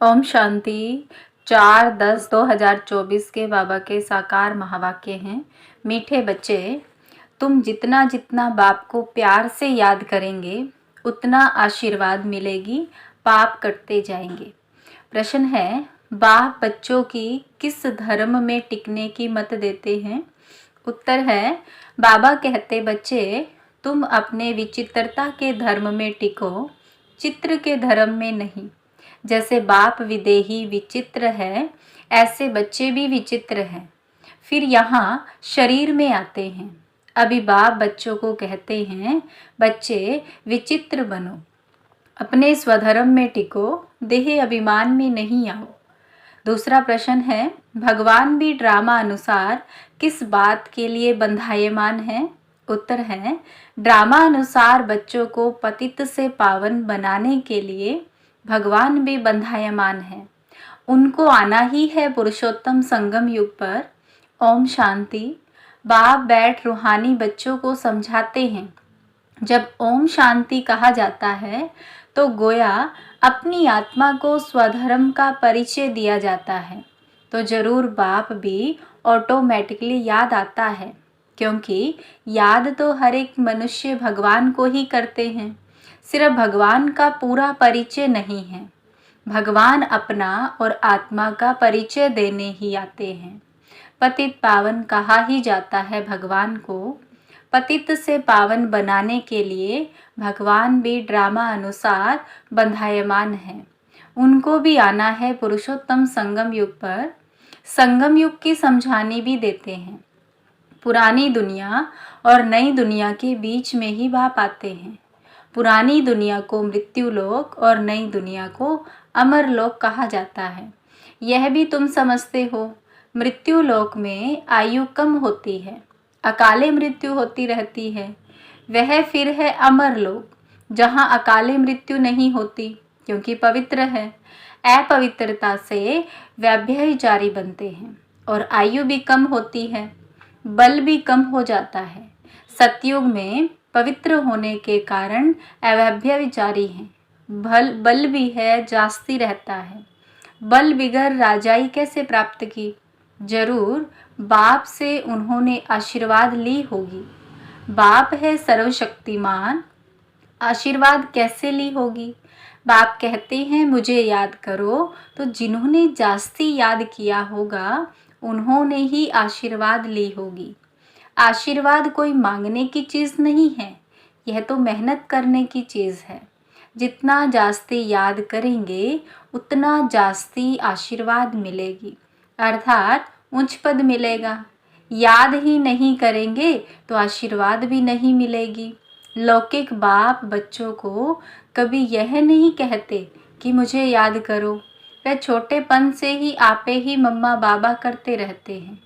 ओम शांति। 4/10/2024 के बाबा के साकार महावाक्य हैं। मीठे बच्चे, तुम जितना जितना बाप को प्यार से याद करेंगे उतना आशीर्वाद मिलेगी, पाप कटते जाएंगे। प्रश्न है, बाप बच्चों की किस धर्म में टिकने की मत देते हैं? उत्तर है, बाबा कहते बच्चे तुम अपने विचित्रता के धर्म में टिको, चित्र के धर्म में नहीं। जैसे बाप विदेही विचित्र है, ऐसे बच्चे भी विचित्र हैं। फिर यहाँ शरीर में आते हैं। अभी बाप बच्चों को कहते हैं, बच्चे विचित्र बनो, अपने स्वधर्म में टिको, देह अभिमान में नहीं आओ। दूसरा प्रश्न है, भगवान भी ड्रामा अनुसार किस बात के लिए बंधायमान है? उत्तर है, ड्रामा अनुसार बच्चों को पतित से पावन बनाने के लिए भगवान भी बंधायमान है। उनको आना ही है पुरुषोत्तम संगम युग पर। ओम शांति। बाप बैठ रूहानी बच्चों को समझाते हैं। जब ओम शांति कहा जाता है तो गोया अपनी आत्मा को स्वधर्म का परिचय दिया जाता है, तो जरूर बाप भी ऑटोमेटिकली याद आता है, क्योंकि याद तो हर एक मनुष्य भगवान को ही करते हैं। सिर्फ भगवान का पूरा परिचय नहीं है, भगवान अपना और आत्मा का परिचय देने ही आते हैं। पतित पावन कहा ही जाता है भगवान को। पतित से पावन बनाने के लिए भगवान भी ड्रामा अनुसार बंधायमान है। उनको भी आना है पुरुषोत्तम संगम युग पर। संगम युग की समझानी भी देते हैं। पुरानी दुनिया और नई दुनिया के बीच में ही बाप आते हैं। पुरानी दुनिया को मृत्यु लोक और नई दुनिया को अमर लोक कहा जाता है। यह भी तुम समझते हो, मृत्यु लोक में आयु कम होती है, अकाले मृत्यु होती रहती है। वह फिर है अमर लोक, जहाँ अकाले मृत्यु नहीं होती, क्योंकि पवित्र है। अपवित्रता से व्यभिचारी बनते हैं और आयु भी कम होती है, बल भी कम हो जाता है। सतयुग में पवित्र होने के कारण अव्यभिचारी हैं। बल भी है, जास्ती रहता है। बल बिगर राजाई कैसे प्राप्त की? जरूर बाप से उन्होंने आशीर्वाद ली होगी। बाप है सर्वशक्तिमान, आशीर्वाद कैसे ली होगी? बाप कहते हैं मुझे याद करो, तो जिन्होंने जास्ती याद किया होगा उन्होंने ही आशीर्वाद ली होगी। आशीर्वाद कोई मांगने की चीज़ नहीं है, यह तो मेहनत करने की चीज़ है। जितना जास्ती याद करेंगे उतना जास्ती आशीर्वाद मिलेगी, अर्थात उच्च पद मिलेगा। याद ही नहीं करेंगे तो आशीर्वाद भी नहीं मिलेगी। लौकिक बाप बच्चों को कभी यह नहीं कहते कि मुझे याद करो। वह छोटेपन से ही आपे ही मम्मा बाबा करते रहते हैं।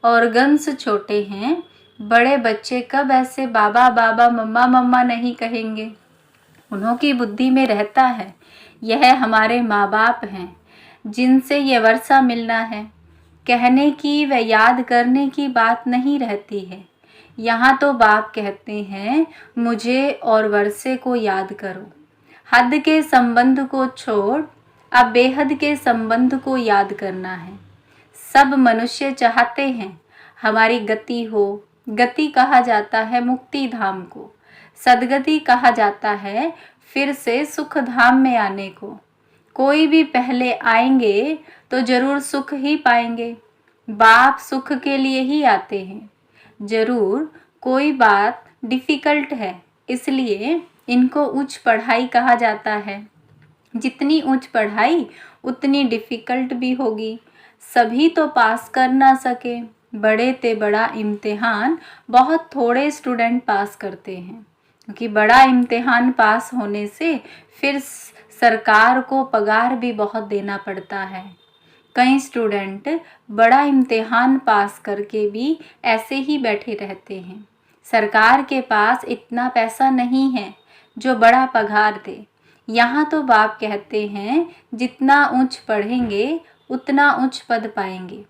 ऑर्गन्स छोटे हैं, बड़े बच्चे कब ऐसे बाबा बाबा मम्मा मम्मा नहीं कहेंगे? उन्हों की बुद्धि में रहता है, यह हमारे माँ बाप हैं जिनसे ये वर्षा मिलना है। कहने की व याद करने की बात नहीं रहती है। यहाँ तो बाप कहते हैं मुझे और वर्षे को याद करो। हद के संबंध को छोड़ अब बेहद के संबंध को याद करना है। सब मनुष्य चाहते हैं हमारी गति हो। गति कहा जाता है मुक्ति धाम को, सदगति कहा जाता है फिर से सुख धाम में आने को। कोई भी पहले आएंगे तो जरूर सुख ही पाएंगे। बाप सुख के लिए ही आते हैं। जरूर कोई बात डिफ़िकल्ट है, इसलिए इनको उच्च पढ़ाई कहा जाता है। जितनी उच्च पढ़ाई उतनी डिफ़िकल्ट भी होगी। सभी तो पास कर ना सके। बड़े ते बड़ा इम्तिहान बहुत थोड़े स्टूडेंट पास करते हैं, क्योंकि बड़ा इम्तिहान पास होने से फिर सरकार को पगार भी बहुत देना पड़ता है। कई स्टूडेंट बड़ा इम्तिहान पास करके भी ऐसे ही बैठे रहते हैं। सरकार के पास इतना पैसा नहीं है जो बड़ा पगार दे। यहाँ तो बाप कहते हैं जितना उच्च पढ़ेंगे उतना उच्च पद पाएंगे।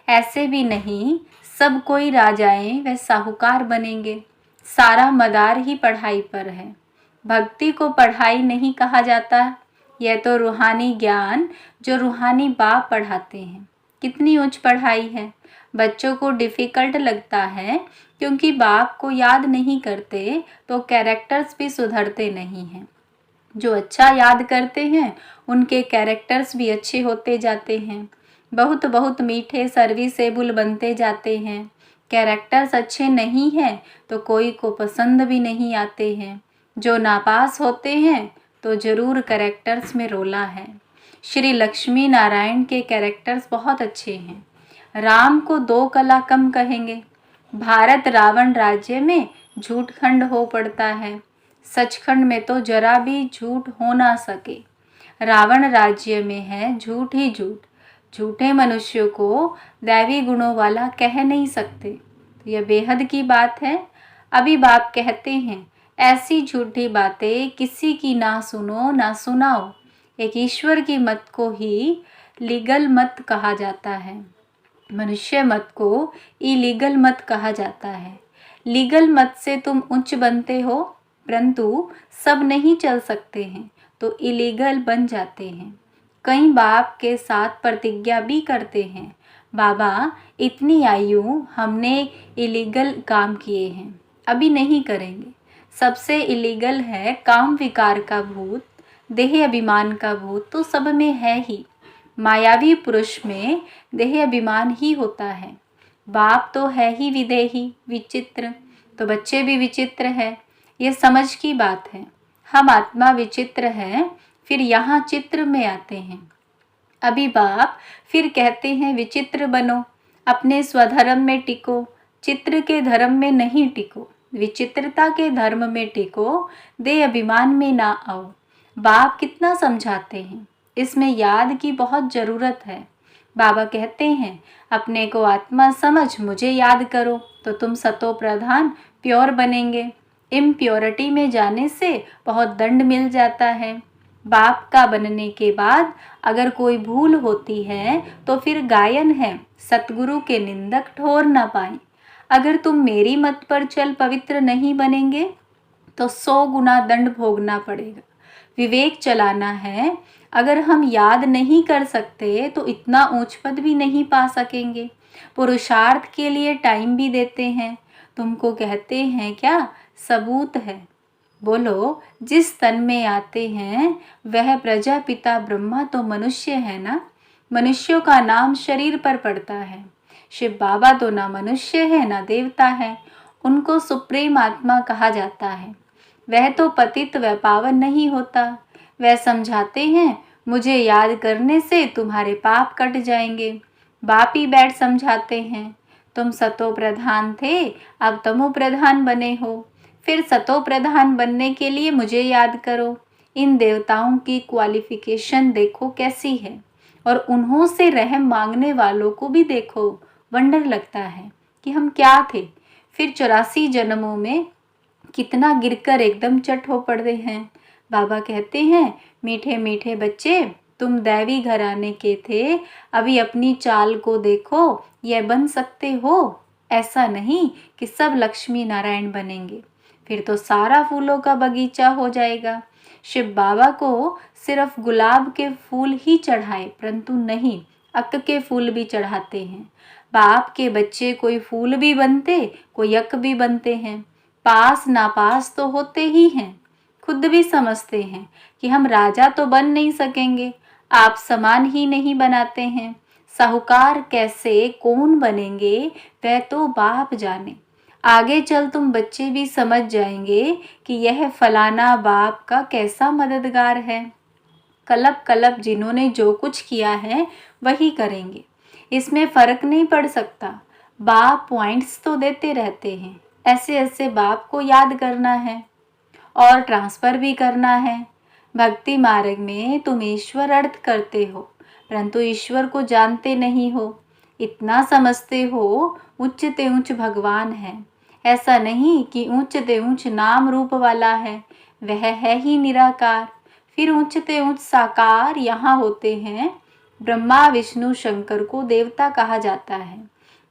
ऐसे भी नहीं सब कोई राजाएं व साहूकार बनेंगे। सारा मदार ही पढ़ाई पर है। भक्ति को पढ़ाई नहीं कहा जाता, यह तो रूहानी ज्ञान जो रूहानी बाप पढ़ाते हैं। कितनी उच्च पढ़ाई है। बच्चों को डिफ़िकल्ट लगता है क्योंकि बाप को याद नहीं करते तो कैरेक्टर्स भी सुधरते नहीं हैं। जो अच्छा याद करते हैं उनके कैरेक्टर्स भी अच्छे होते जाते हैं। बहुत बहुत मीठे सर्विसेबल बनते जाते हैं। कैरेक्टर्स अच्छे नहीं हैं तो कोई को पसंद भी नहीं आते हैं। जो नापास होते हैं तो ज़रूर कैरेक्टर्स में रोला है। श्री लक्ष्मी नारायण के कैरेक्टर्स बहुत अच्छे हैं। राम को 2 कला कम कहेंगे। भारत रावण राज्य में झूठखंड हो पड़ता है। सचखंड में तो जरा भी झूठ हो ना सके। रावण राज्य में है झूठ ही झूठ। झूठे मनुष्यों को दैवी गुणों वाला कह नहीं सकते। तो यह बेहद की बात है। अभी बाप कहते हैं ऐसी झूठी बातें किसी की ना सुनो ना सुनाओ। एक ईश्वर की मत को ही लीगल मत कहा जाता है। मनुष्य मत को इलीगल मत कहा जाता है। लीगल मत से तुम उच्च बनते हो, परंतु सब नहीं चल सकते हैं तो इलीगल बन जाते हैं। कई बाप के साथ प्रतिज्ञा भी करते हैं, बाबा इतनी आयु हमने इलीगल काम किए हैं, अभी नहीं करेंगे। सबसे इलीगल है काम विकार का भूत, देह अभिमान का भूत तो सब में है ही। मायावी पुरुष में देह अभिमान ही होता है। बाप तो है ही विदेही विचित्र, तो बच्चे भी विचित्र है। ये समझ की बात है। हम आत्मा विचित्र हैं, फिर यहाँ चित्र में आते हैं। अभी बाप फिर कहते हैं विचित्र बनो, अपने स्वधर्म में टिको, चित्र के धर्म में नहीं टिको, विचित्रता के धर्म में टिको, देह अभिमान में ना आओ। बाप कितना समझाते हैं। इसमें याद की बहुत ज़रूरत है। बाबा कहते हैं अपने को आत्मा समझ मुझे याद करो तो तुम सतो प्रधान प्योर बनेंगे। इम्प्योरिटी में जाने से बहुत दंड मिल जाता है। बाप का बनने के बाद अगर कोई भूल होती है तो फिर गायन है, सतगुरु के निंदक ठोर ना पाए। अगर तुम मेरी मत पर चल पवित्र नहीं बनेंगे तो 100 गुना दंड भोगना पड़ेगा। विवेक चलाना है। अगर हम याद नहीं कर सकते तो इतना ऊंच पद भी नहीं पा सकेंगे। पुरुषार्थ के लिए टाइम भी देते हैं। तुमको कहते हैं क्या सबूत है। बोलो जिस तन में आते हैं वह प्रजापिता ब्रह्मा तो मनुष्य है ना। मनुष्यों का नाम शरीर पर पड़ता है। शिव बाबा तो ना मनुष्य है ना देवता है। उनको सुप्रीम आत्मा कहा जाता है। वह तो पतित व पावन नहीं होता। वह समझाते हैं मुझे याद करने से तुम्हारे पाप कट जाएंगे। बाप ही बैठ समझाते हैं तुम सतो प्रधान थे, अब तमो प्रधान बने हो। फिर सतो प्रधान बनने के लिए मुझे याद करो। इन देवताओं की क्वालिफिकेशन देखो कैसी है, और उन्हों से रहम मांगने वालों को भी देखो। वंडर लगता है कि हम क्या थे। फिर 84 जन्मों में कितना गिरकर एकदम चट हो पड़े हैं। बाबा कहते हैं मीठे मीठे बच्चे तुम दैवी घराने के थे, अभी अपनी चाल को देखो, यह बन सकते हो। ऐसा नहीं कि सब लक्ष्मी नारायण बनेंगे, फिर तो सारा फूलों का बगीचा हो जाएगा। शिव बाबा को सिर्फ गुलाब के फूल ही चढ़ाए, परंतु नहीं, अक के फूल भी चढ़ाते हैं। बाप के बच्चे कोई फूल भी बनते, कोई अक भी बनते हैं। पास नापास तो होते ही हैं। खुद भी समझते हैं कि हम राजा तो बन नहीं सकेंगे, आप समान ही नहीं बनाते हैं। साहूकार कैसे कौन बनेंगे वह तो बाप जाने। आगे चल तुम बच्चे भी समझ जाएंगे कि यह फलाना बाप का कैसा मददगार है। कलब कलब जिन्होंने जो कुछ किया है वही करेंगे, इसमें फ़र्क नहीं पड़ सकता। बाप पॉइंट्स तो देते रहते हैं, ऐसे ऐसे बाप को याद करना है और ट्रांसफ़र भी करना है। भक्ति मार्ग में तुम ईश्वर अर्थ करते हो, परंतु ईश्वर को जानते नहीं हो। इतना समझते हो उच्च ते उच्च भगवान है। ऐसा नहीं कि उच्च ते उच्च नाम रूप वाला है, वह है ही निराकार। फिर उच्च ते उच्च साकार यहाँ होते हैं। ब्रह्मा विष्णु शंकर को देवता कहा जाता है।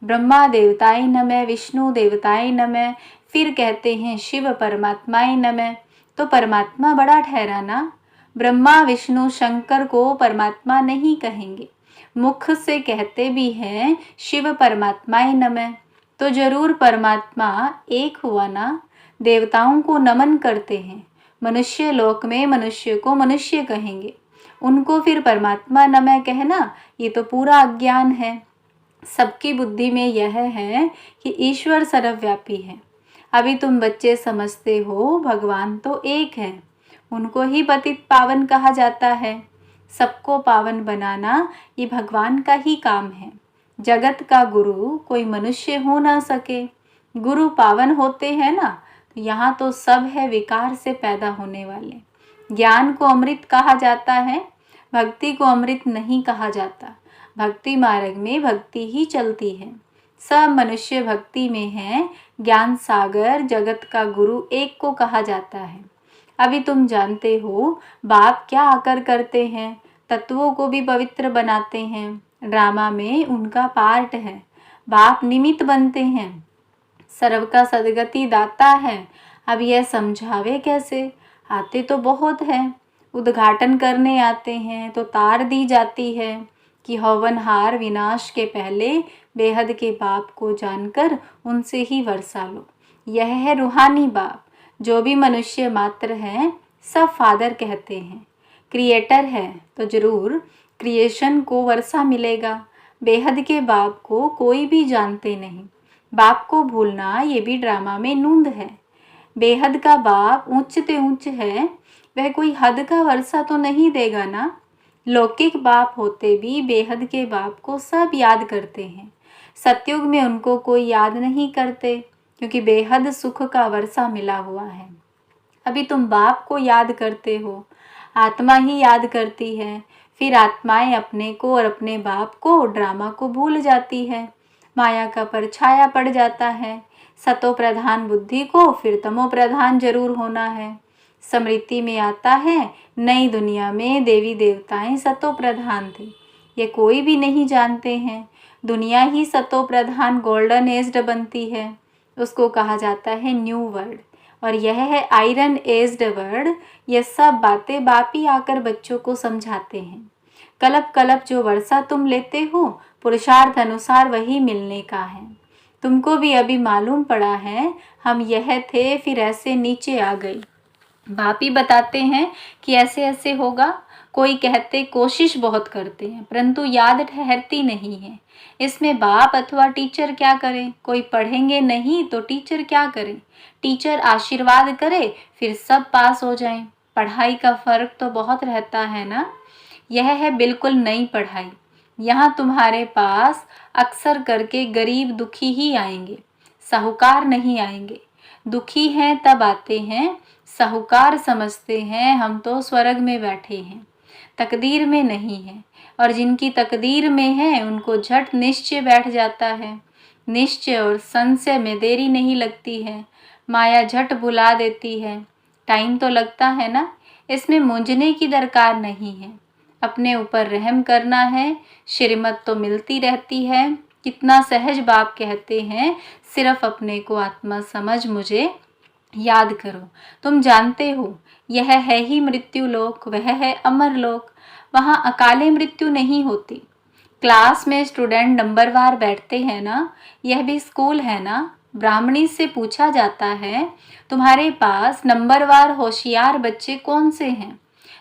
ब्रह्मा देवताय नमः, विष्णु देवताय नमः, फिर कहते हैं शिव परमात्माय नमः। तो परमात्मा बड़ा ठहरा ना। ब्रह्मा विष्णु शंकर को परमात्मा नहीं कहेंगे, मुख से कहते भी हैं शिव परमात्माय नमः, तो जरूर परमात्मा एक हुआ ना। देवताओं को नमन करते हैं, मनुष्य लोक में मनुष्य को मनुष्य कहेंगे, उनको फिर परमात्मा नमः कहना ये तो पूरा अज्ञान है। सबकी बुद्धि में यह है कि ईश्वर सर्वव्यापी है। अभी तुम बच्चे समझते हो भगवान तो एक है, उनको ही पतित पावन कहा जाता है। सबको पावन बनाना ये भगवान का ही काम है। जगत का गुरु कोई मनुष्य हो ना सके। गुरु पावन होते हैं ना, तो यहाँ तो सब है विकार से पैदा होने वाले। ज्ञान को अमृत कहा जाता है, भक्ति को अमृत नहीं कहा जाता। भक्ति मार्ग में भक्ति ही चलती है। सब मनुष्य भक्ति में है। ज्ञान सागर जगत का गुरु एक को कहा जाता है। अभी तुम जानते हो बाप क्या आकर करते हैं, तत्वों को भी पवित्र बनाते हैं। ड्रामा में उनका पार्ट है। बाप निमित्त बनते हैं, सर्व का सदगति दाता है। अब यह समझावे कैसे, आते तो बहुत है। उद्घाटन करने आते हैं तो तार दी जाती है कि हवनहार विनाश के पहले बेहद के बाप को जानकर उनसे ही वर्षा लो। यह है रूहानी बाप। जो भी मनुष्य मात्र हैं सब फादर कहते हैं। क्रिएटर है तो जरूर क्रिएशन को वर्षा मिलेगा। बेहद के बाप को कोई भी जानते नहीं। बाप को भूलना ये भी ड्रामा में नूंद है। बेहद का बाप उच्च ते उच्च है, वह कोई हद का वर्षा तो नहीं देगा ना। लौकिक बाप होते भी बेहद के बाप को सब याद करते हैं। सतयुग में उनको कोई याद नहीं करते, क्योंकि बेहद सुख का वर्षा मिला हुआ है। अभी तुम बाप को याद करते हो, आत्मा ही याद करती है। फिर आत्माएं अपने को और अपने बाप को, ड्रामा को भूल जाती है। माया का परछाया पड़ जाता है। सतो प्रधान बुद्धि को फिर तमो प्रधान जरूर होना है। स्मृति में आता है नई दुनिया में देवी देवताएं सतो प्रधान थे, ये कोई भी नहीं जानते हैं। दुनिया ही सतो प्रधान गोल्डन एज्ड बनती है, उसको कहा जाता है न्यू वर्ल्ड, और यह है आयरन एज्ड वर्ल्ड। यह सब बातें बाप ही आकर बच्चों को समझाते हैं। कलप कलप जो वर्षा तुम लेते हो, पुरुषार्थ अनुसार वही मिलने का है। तुमको भी अभी मालूम पड़ा है, हम यह थे फिर ऐसे नीचे आ गए। बाप ही बताते हैं कि ऐसे ऐसे होगा। कोई कहते कोशिश बहुत करते हैं, परंतु याद ठहरती नहीं है। इसमें बाप अथवा टीचर क्या करें, कोई पढ़ेंगे नहीं तो टीचर क्या करें। टीचर आशीर्वाद करे फिर सब पास हो जाएं। पढ़ाई का फर्क तो बहुत रहता है ना। यह है बिल्कुल नई पढ़ाई। यहाँ तुम्हारे पास अक्सर करके गरीब दुखी ही आएंगे, साहूकार नहीं आएंगे। दुखी हैं तब आते हैं, साहूकार समझते हैं हम तो स्वर्ग में बैठे हैं, तकदीर में नहीं है। और जिनकी तकदीर में है उनको झट निश्चय बैठ जाता है। निश्चय और संशय में देरी नहीं लगती है, माया झट बुला देती है। टाइम तो लगता है ना, इसमें मूंझने की दरकार नहीं है। अपने ऊपर रहम करना है, श्रीमत तो मिलती रहती है। कितना सहज बाप कहते हैं, सिर्फ अपने को आत्मा समझ मुझे याद करो। तुम जानते हो यह है ही मृत्यु लोक, वह है अमर लोक। वहाँ अकाले मृत्यु नहीं होती। क्लास में स्टूडेंट नंबरवार बैठते हैं ना, यह भी स्कूल है ना। ब्राह्मणी से पूछा जाता है तुम्हारे पास नंबरवार होशियार बच्चे कौन से हैं।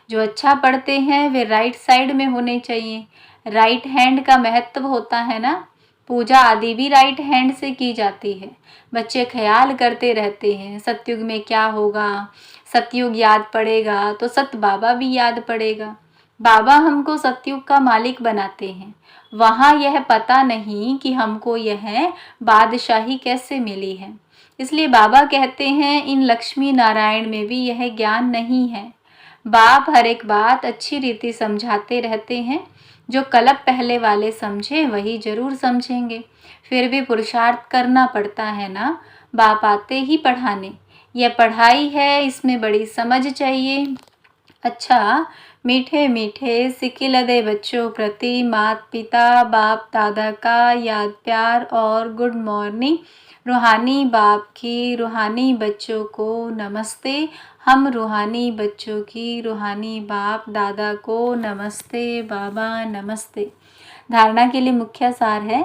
जो अच्छा पढ़ते हैं वे राइट साइड में होने चाहिए। राइट हैंड का महत्व होता है ना। पूजा आदि भी राइट हैंड से की जाती है। बच्चे ख्याल करते रहते हैं सतयुग में क्या होगा, सतयुग याद पड़ेगा तो सत बाबा भी याद पड़ेगा। बाबा हमको सतयुग का मालिक बनाते हैं। वहाँ यह पता नहीं कि हमको यह बादशाही कैसे मिली है। इसलिए बाबा कहते हैं इन लक्ष्मी नारायण में भी यह ज्ञान नहीं है। बाप हर एक बात अच्छी रीति समझाते रहते हैं। जो कलप पहले वाले समझे वही जरूर समझेंगे। फिर भी पुरुषार्थ करना पड़ता है ना। बाप आते ही पढ़ाने। यह पढ़ाई है, इसमें बड़ी समझ चाहिए। अच्छा, मीठे मीठे सिकिलदे बच्चों प्रति माता पिता बाप दादा का याद प्यार और गुड मॉर्निंग। रूहानी बाप की रूहानी बच्चों को नमस्ते। हम रूहानी बच्चों की रूहानी बाप दादा को नमस्ते बाबा नमस्ते। धारणा के लिए मुख्य सार है।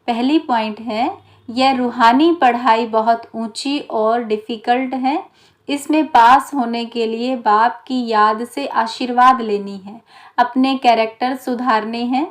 पहली पॉइंट है, यह रूहानी पढ़ाई बहुत ऊंची और डिफ़िकल्ट है। इसमें पास होने के लिए बाप की याद से आशीर्वाद लेनी है, अपने कैरेक्टर सुधारने हैं।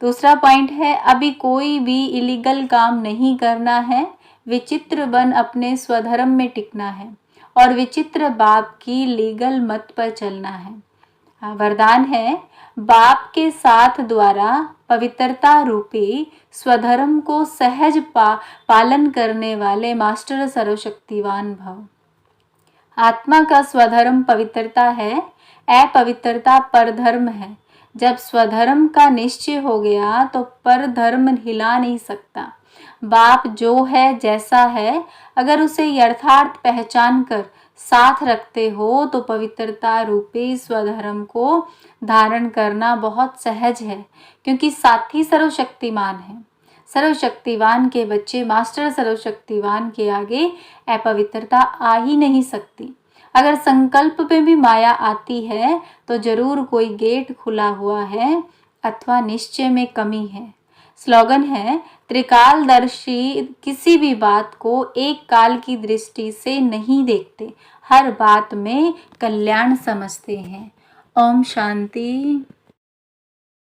दूसरा पॉइंट है, अभी कोई भी इलीगल काम नहीं करना है, विचित्र बन अपने स्वधर्म में टिकना है और विचित्र बाप की लीगल मत पर चलना है। वरदान है, बाप के साथ द्वारा पवित्रता रूपी स्वधर्म को सहज पालन करने वाले मास्टर सर्वशक्तिवान भव। आत्मा का स्वधर्म पवित्रता है, अपवित्रता परधर्म है। जब स्वधर्म का निश्चय हो गया तो परधर्म हिला नहीं सकता। बाप जो है जैसा है, अगर उसे यथार्थ पहचान कर साथ रखते हो तो पवित्रता रूपी स्वधर्म को धारण करना बहुत सहज है, क्योंकि साथी सर्वशक्तिमान है। सर्वशक्तिवान के बच्चे मास्टर सर्वशक्तिवान के आगे अपवित्रता आ ही नहीं सकती। अगर संकल्प में भी माया आती है तो जरूर कोई गेट खुला हुआ है अथवा निश्चय में कमी है। स्लोगन है, त्रिकालदर्शी किसी भी बात को एक काल की दृष्टि से नहीं देखते, हर बात में कल्याण समझते हैं। ओम शांति।